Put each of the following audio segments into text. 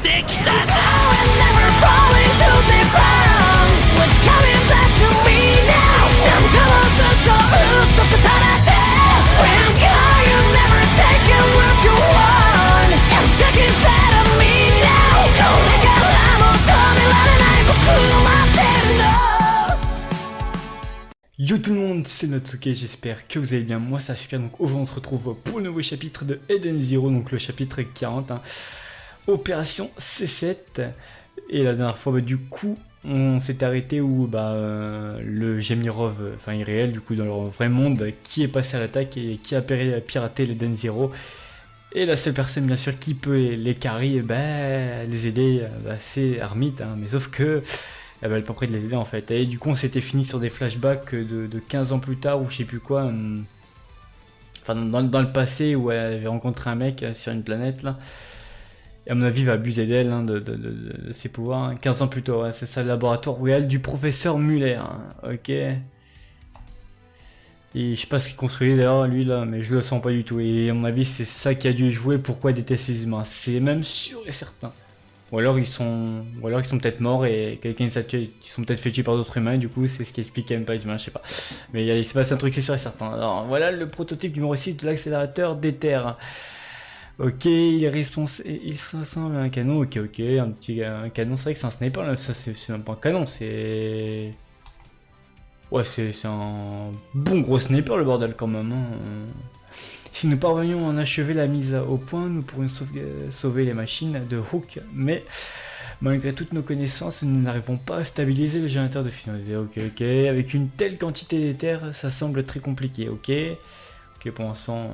ってきたさ Never falling to the ground What's coming back to me now 何度もずっと嘘されて Frank, you never take a look you want I'm stuck inside of me now これからも止められない僕を待ってるの Yo tout le monde, c'est Natsuke, j'espère que vous allez bien, moi ça va super, donc aujourd'hui on se retrouve pour le nouveau chapitre de Eden Zero, donc le chapitre 40, hein, Opération C7, et la dernière fois du coup on s'est arrêté où le Gemirov, enfin irréel du coup dans leur vrai monde, qui est passé à l'attaque et qui a piraté l'Eden Zero, et la seule personne bien sûr qui peut les carry, les aider, c'est Armit, hein, mais sauf que... elle n'est pas près de l'aider en fait. Et du coup on s'était fini sur des flashbacks de 15 ans plus tard ou je sais plus quoi. Enfin dans le passé où elle avait rencontré un mec sur une planète là. Et à mon avis il va abuser d'elle, hein, de ses pouvoirs. Hein. 15 ans plus tôt, ouais, c'est ça le laboratoire royal du professeur Muller. Hein. Ok. Et je sais pas ce qu'il construisait d'ailleurs lui là, mais je le sens pas du tout. Et à mon avis c'est ça qui a dû jouer pourquoi il déteste les humains. C'est même sûr et certain. Ou alors ils sont peut-être morts et quelqu'un les a tués, ils sont peut-être fait tuer par d'autres humains, du coup c'est ce qui explique quand même pas les humains, je sais pas. Mais il se passe un truc c'est sûr et certain. Alors voilà le prototype numéro 6 de l'accélérateur d'Ether. Ok, il est responsable, il ressemble à un canon, ok, un canon, c'est vrai que c'est un sniper, là, ça c'est même pas un canon, c'est... Ouais c'est un bon gros sniper le bordel quand même, hein. Si nous parvenions à en achever la mise au point, nous pourrions sauver les machines de Hook, mais malgré toutes nos connaissances, nous n'arrivons pas à stabiliser le générateur de fusion. Ok, avec une telle quantité d'éther, ça semble très compliqué, ok, pour l'instant,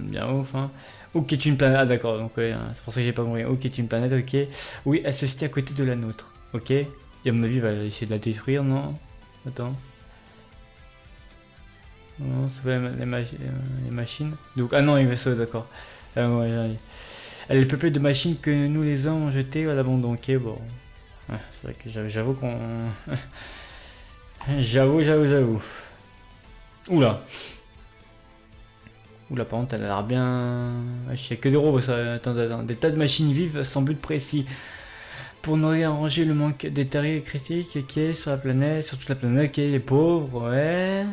bien ouf, hein. Ok, est une planète, ah d'accord, donc ouais, c'est pour ça que j'ai pas compris, ok, est une planète, ok, oui, elle se situe à côté de la nôtre, ok, et à mon avis, il va essayer de la détruire, non? Attends. Non, ça va les machines. Donc, ah non, il va sauver, d'accord. Ouais, elle est peuplée de machines que nous les hommes ont jetées à l'abandon. Ok, bon. Ouais, c'est vrai que j'avoue qu'on... J'avoue. Oula. Oula, par contre, elle a l'air bien... Il n'y a que des robots, ça. Attends. Des tas de machines vives sans but précis. Pour nous réarranger le manque d'éther critique, ok, sur toute la planète, ok, les pauvres, ouais...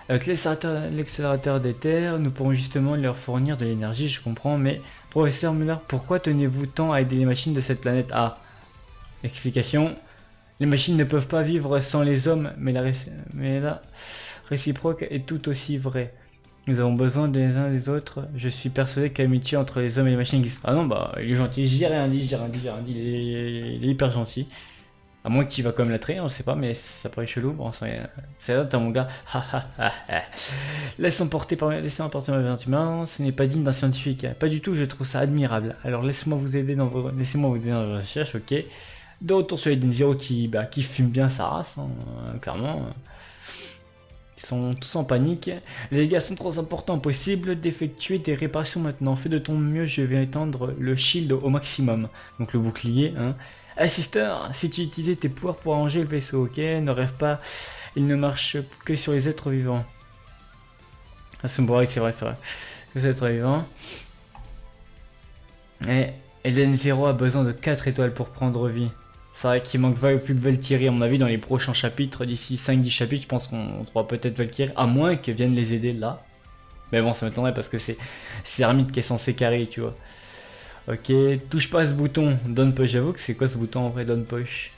Avec l'accélérateur d'Ether, nous pourrons justement leur fournir de l'énergie, je comprends, mais professeur Muller, pourquoi tenez-vous tant à aider les machines de cette planète? Ah, explication. Les machines ne peuvent pas vivre sans les hommes, mais la réciproque est tout aussi vraie. Nous avons besoin des uns des autres. Je suis persuadé que l'amitié entre les hommes et les machines existe. Ah non, il est gentil, j'ai rien dit, il est hyper gentil. À moins que tu vas quand même la traiter, on sait pas, mais ça paraît chelou. Bon, c'est là, t'as mon gars. Laissez-moi porter par mes humains, ce n'est pas digne d'un scientifique. Pas du tout, je trouve ça admirable. Alors laissez-moi vous aider dans vos recherches, ok. De retour sur Eden Zero qui fume bien sa race, hein, clairement. Ils sont tous en panique. Les dégâts sont trop importants, impossible d'effectuer des réparations maintenant. Fais de ton mieux, je vais étendre le shield au maximum. Donc le bouclier, hein. Assister, si tu utilisais tes pouvoirs pour arranger le vaisseau, ok, ne rêve pas, il ne marche que sur les êtres vivants. Ah, c'est vrai, les êtres vivants. Et Eden Zero a besoin de 4 étoiles pour prendre vie. C'est vrai qu'il manque plus que Valkyrie, à mon avis, dans les prochains chapitres, d'ici 5-10 chapitres, je pense qu'on trouvera peut-être Valkyrie, à moins qu'elle vienne les aider là. Mais bon, ça m'étonnerait parce que c'est Armit qui est censé carry, tu vois. Ok, touche pas à ce bouton, Don't Push. J'avoue que c'est quoi ce bouton en vrai, Don't Push?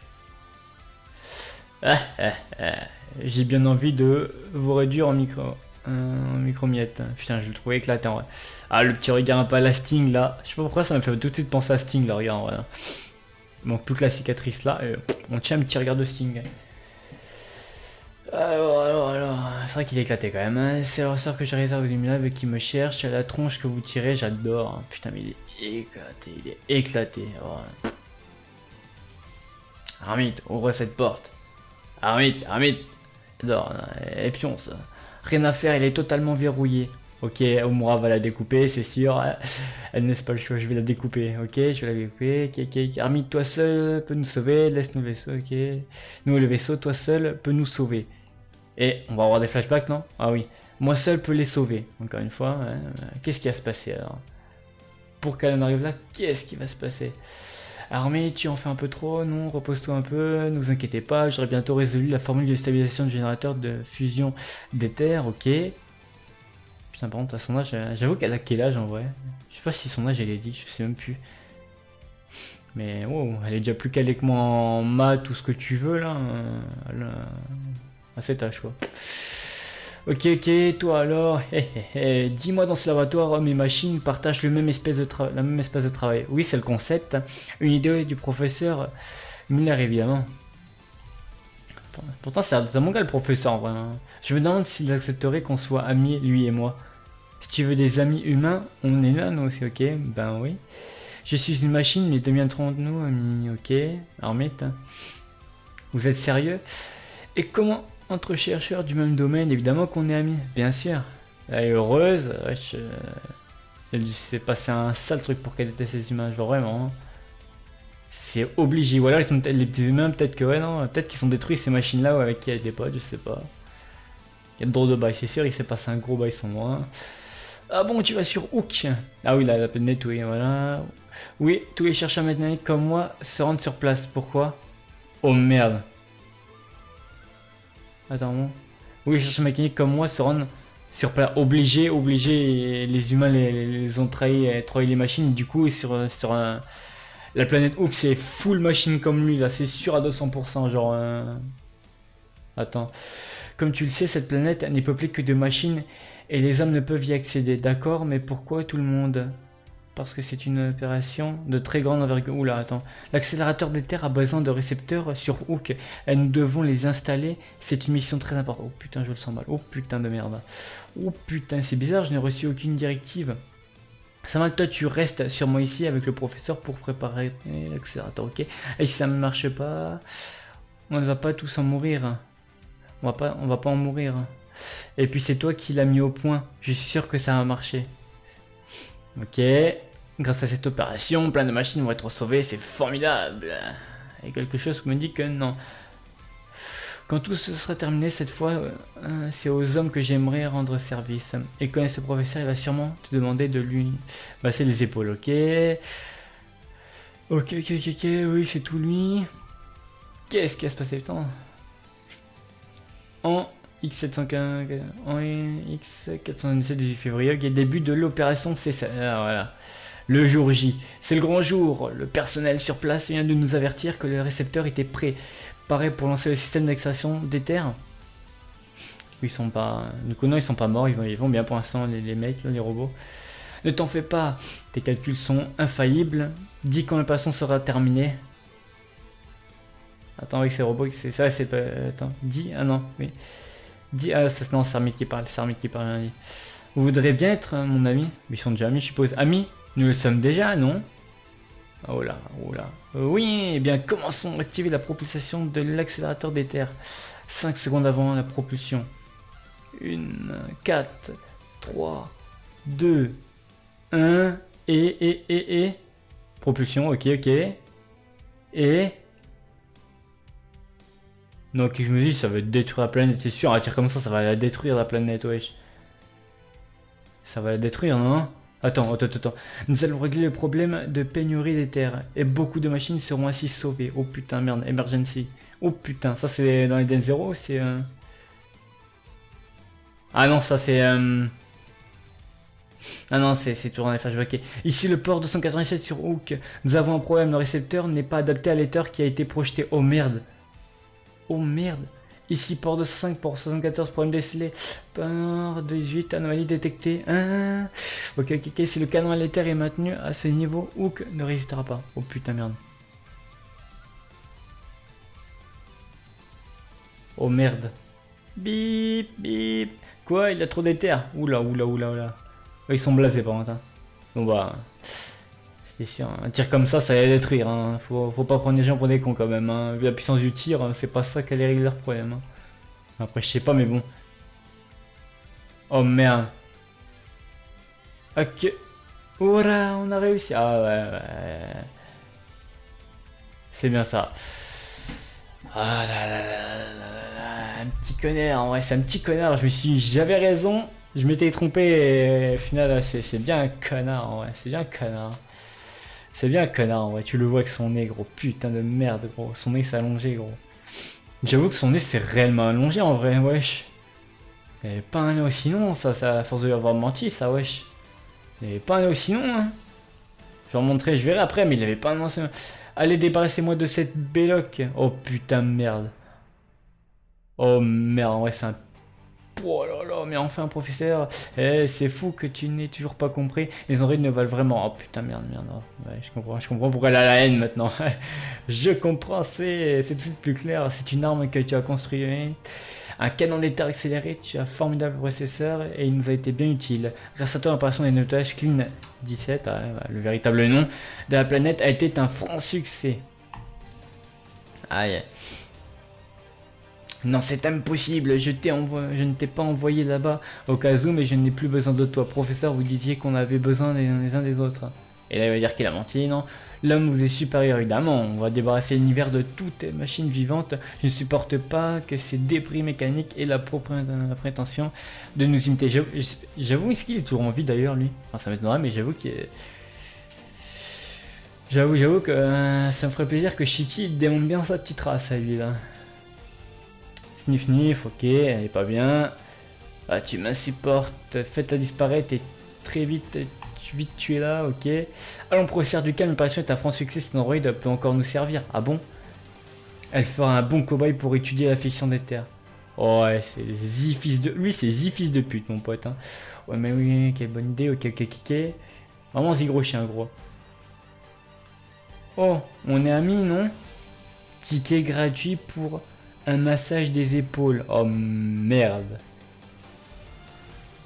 J'ai bien envie de vous réduire en micro-miettes. Putain, je le trouvais éclaté en vrai. Ah, le petit regard un peu à la Sting là. Je sais pas pourquoi ça m'a fait tout de suite penser à Sting là, regarde en vrai. Il manque toute la cicatrice là. Et on tient un petit regard de Sting. Alors, c'est vrai qu'il est éclaté quand même, hein. C'est le ressort que j'ai réservé aux immunables qui me cherche, la tronche que vous tirez, j'adore. Putain, mais il est éclaté, Oh. Armit, ouvre cette porte. Armit, j'adore, et pionce. Rien à faire, il est totalement verrouillé. Ok, Omura va la découper, c'est sûr. Elle n'est pas le choix, je vais la découper. Ok, je vais la découper. Ok. Armit, toi seul peut nous sauver, laisse-nous le vaisseau, ok. Nous le vaisseau, toi seul peut nous sauver. Et on va avoir des flashbacks, non? Ah oui. Moi seul peux les sauver. Encore une fois, qu'est-ce qui va se passer alors? pour qu'elle en arrive là, qu'est-ce qui va se passer? Armée, tu en fais un peu trop? Non, repose-toi un peu, ne vous inquiétez pas, j'aurai bientôt résolu la formule de stabilisation du générateur de fusion d'éther, ok. Putain, par contre, à son âge, j'avoue qu'elle a quel âge en vrai? Je sais pas si son âge elle est dit, je sais même plus. Mais wow, elle est déjà plus calée que moi en maths, tout ce que tu veux là. À cet âge quoi. Ok, ok, toi alors, dis-moi dans ce laboratoire, hommes et machines partagent la même espèce de travail. Oui, c'est le concept. Une idée du professeur Muller, évidemment. Pourtant, c'est mon gars le professeur en vrai. Hein. Je me demande s'il accepterait qu'on soit amis, lui et moi. Si tu veux des amis humains, on est là, nous aussi, ok? Ben oui. Je suis une machine, mais deviendrons-nous amis, ok? Armette. Vous êtes sérieux? Et comment? Entre chercheurs du même domaine, évidemment qu'on est amis, bien sûr. Elle est heureuse, elle s'est passé un sale truc pour qu'elle déteste ces humains, genre vraiment. Hein. C'est obligé, ou alors ils sont les petits humains, peut-être que ouais, non, peut-être qu'ils ont détruit ces machines-là avec qui elle était pas, je sais pas. Il y a de drôles de bails, c'est sûr, il s'est passé un gros bail sans moi. Ah bon, tu vas sur Hook? Ah oui, la planète, oui, voilà. Oui, tous les chercheurs mécaniques comme moi se rendent sur place, pourquoi? Oh merde. Attends, bon. Oui, les chercheurs mécaniques comme moi se rendent sur place. Obligé, et les humains les ont trahi les machines. Du coup, la planète Hook, c'est full machine comme lui, là, c'est sûr à 200%. Genre. Attends. Comme tu le sais, cette planète n'est peuplée que de machines et les hommes ne peuvent y accéder. D'accord, mais pourquoi tout le monde? Parce que c'est une opération de très grande envergure. Oula, attends. L'accélérateur des terres a besoin de récepteurs sur Hook. Et nous devons les installer. C'est une mission très importante. Oh putain, je le sens mal. Oh putain de merde. Oh putain, c'est bizarre, je n'ai reçu aucune directive. Ça va que toi, tu restes sur moi ici avec le professeur pour préparer l'accélérateur, ok? Et si ça ne marche pas, on ne va pas tous en mourir. On va pas en mourir. Et puis c'est toi qui l'as mis au point. Je suis sûr que ça va marcher. Ok, grâce à cette opération, plein de machines vont être sauvées, c'est formidable. Et quelque chose me dit que non. Quand tout ce sera terminé, cette fois, c'est aux hommes que j'aimerais rendre service. Et connaître ce professeur, il va sûrement te demander de lui passer les épaules, ok? Ok, oui, c'est tout lui. Qu'est-ce qui va se passer, putain? En X417 18 février, ok, début de l'opération, c'est ça, voilà. Le jour J, c'est le grand jour, le personnel sur place vient de nous avertir que le récepteur était prêt, pour lancer le système d'extraction d'éther. Ils sont pas, du coup non, ils sont pas morts, ils vont bien pour l'instant les mecs, là, les robots. Ne t'en fais pas, tes calculs sont infaillibles, dis quand l'opération sera terminée. Attends, avec ces robots, c'est ça, c'est pas, attends, dis, ah non, oui. Ah, non, c'est Armit qui parle, rien dit. Vous voudrez bien être mon ami? Ils sont déjà amis, je suppose. Amis? Nous le sommes déjà, non? Oh là, oh là. Oui, eh bien, commençons à activer la propulsation de l'accélérateur d'éther. 5 secondes avant la propulsion. 1, 4, 3, 2, 1, et... Propulsion, ok. Et... Donc je me dis ça va détruire la planète, c'est sûr, un tir comme ça va la détruire la planète, wesh. Ça va la détruire, non? Attends. Nous allons régler le problème de pénurie d'éther et beaucoup de machines seront ainsi sauvées. Oh putain, merde, emergency. Oh putain, ça c'est dans les Den Zero, c'est... Ah non, ça c'est... Ah non, c'est toujours dans les flashbacks. Ici le port 287 sur Hook. Nous avons un problème, le récepteur n'est pas adapté à l'éther qui a été projeté. Oh merde. Oh merde. Ici port 205 pour 74, problème décelé. Port 18, anomalie détectée. Ok, si le canon à l'éther est maintenu à ce niveau, Hook ne résistera pas. Oh putain merde. Oh merde. Bip. Quoi, il a trop d'éther. Oula. Ils sont blasés par contre. Hein. Bon bah... C'est sûr, un tir comme ça va les détruire. Hein. Faut pas prendre les gens pour des cons quand même. Hein. Vu la puissance du tir, c'est pas ça qui allait régler leur problème. Hein. Après, je sais pas, mais bon. Oh merde. Ok. Oula, on a réussi. Ah ouais. C'est bien ça. Ah là. Un petit connard. Ouais, c'est un petit connard. Je me suis dit, j'avais raison. Je m'étais trompé et au final, c'est bien un connard en vrai. C'est bien un connard. C'est bien un connard en vrai. Tu le vois avec son nez, gros. Putain de merde, gros. Son nez s'est allongé, gros. J'avoue que son nez s'est réellement allongé en vrai, wesh. Il avait pas un nez aussi long, ça, à force de lui avoir menti, ça, wesh. Il avait pas un nez aussi long, hein. Je vais en montrer, je verrai après, mais il avait pas un nez aussi long. Allez, débarrassez-moi de cette béloque. Oh putain de merde. Oh merde, en vrai, c'est un... Oh là là, mais enfin, professeur. Eh, c'est fou que tu n'aies toujours pas compris. Les androïdes ne valent vraiment... Oh putain, merde. Oh, ouais, je comprends pourquoi elle a la haine maintenant. Je comprends, c'est tout de suite plus clair. C'est une arme que tu as construite. Un canon d'état accéléré, tu as un formidable processeur et il nous a été bien utile. Grâce à toi, l'apparition des notages Clean 17, le véritable nom de la planète, a été un franc succès. Aïe. Non, c'est impossible, je ne t'ai pas envoyé là-bas au cas où, mais je n'ai plus besoin de toi. Professeur, vous disiez qu'on avait besoin les uns des autres. Et là, il va dire qu'il a menti, non? L'homme vous est supérieur, évidemment. On va débarrasser l'univers de toutes les machines vivantes. Je ne supporte pas que ces débris mécaniques aient la prétention de nous imiter. J'avoue, est-ce qu'il est toujours en vie d'ailleurs, lui? Enfin, ça m'étonnerait, mais j'avoue qu'il est... J'avoue que ça me ferait plaisir que Shiki démonte bien sa petite race à lui, là. Sniff Sniff, ok, elle est pas bien. Ah, tu m'insupportes. Faites-la disparaître et très vite... Vite tu es là, ok. Allons, professeur Ducam, l'opération est un franc succès, cet androïde peut encore nous servir. Ah bon? Elle fera un bon cobaye pour étudier l'affection des terres. Oh ouais, c'est fils de... Lui, c'est fils de pute, mon pote. Hein. Ouais, mais oui, quelle bonne idée, ok, ok. Vraiment gros chien, gros. Oh, on est amis, non? Ticket gratuit pour un massage des épaules. Oh merde.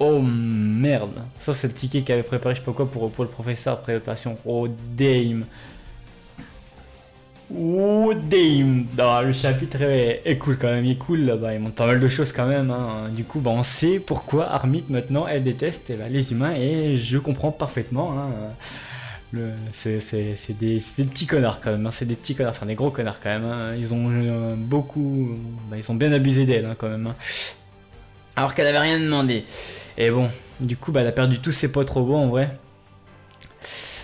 Oh merde, ça c'est le ticket qu'avait préparé je sais pas quoi pour le professeur après l'opération. Oh damn. Oh damn. Non, le chapitre est cool quand même, il est cool là-bas, il montre pas mal de choses quand même. Hein. Du coup, bah, on sait pourquoi Armit maintenant elle déteste les humains et je comprends parfaitement. Hein. C'est des petits connards quand même, hein. C'est des petits connards, enfin des gros connards quand même. Hein. Ils ont beaucoup, bah, ils ont bien abusé d'elle hein, quand même. Hein. Alors qu'elle avait rien demandé. Et bon, du coup, bah, elle a perdu tous ses potes robots en vrai.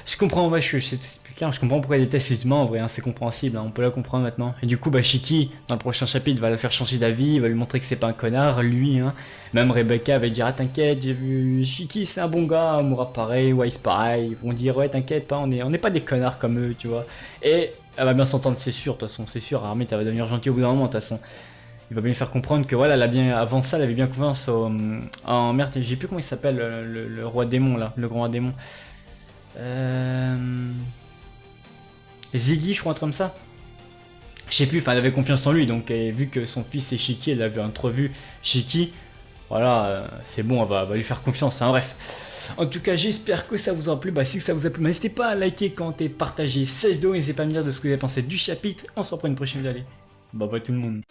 Je comprends, en vrai, c'est plus clair, je comprends pourquoi elle déteste les humains en vrai, hein, c'est compréhensible, hein, on peut la comprendre maintenant. Et du coup, bah, Shiki, dans le prochain chapitre, va la faire changer d'avis, il va lui montrer que c'est pas un connard, lui, hein. Même Rebecca va dire, ah t'inquiète, j'ai vu Shiki, c'est un bon gars, Moura pareil, Wise pareil, ils vont dire, ouais, t'inquiète pas, on est pas des connards comme eux, tu vois. Et elle va bien s'entendre, c'est sûr, de toute façon, c'est sûr, Armit, elle va devenir gentille au bout d'un moment, de toute façon. Il va bien faire comprendre que voilà, elle a bien, avant ça, elle avait bien confiance en merde, j'ai plus comment il s'appelle, le roi démon là, le grand roi démon. Ziggy, je crois, un truc comme ça. Je sais plus, enfin, elle avait confiance en lui, donc vu que son fils est Shiki, elle avait entrevu Shiki. Voilà, c'est bon, elle va lui faire confiance, hein, bref. En tout cas, j'espère que ça vous a plu. Bah, si ça vous a plu, n'hésitez pas à liker, commenter, partager cette vidéo. N'hésitez pas à me dire de ce que vous avez pensé du chapitre. On se reprend une prochaine vidéo. Allez, bye bye tout le monde.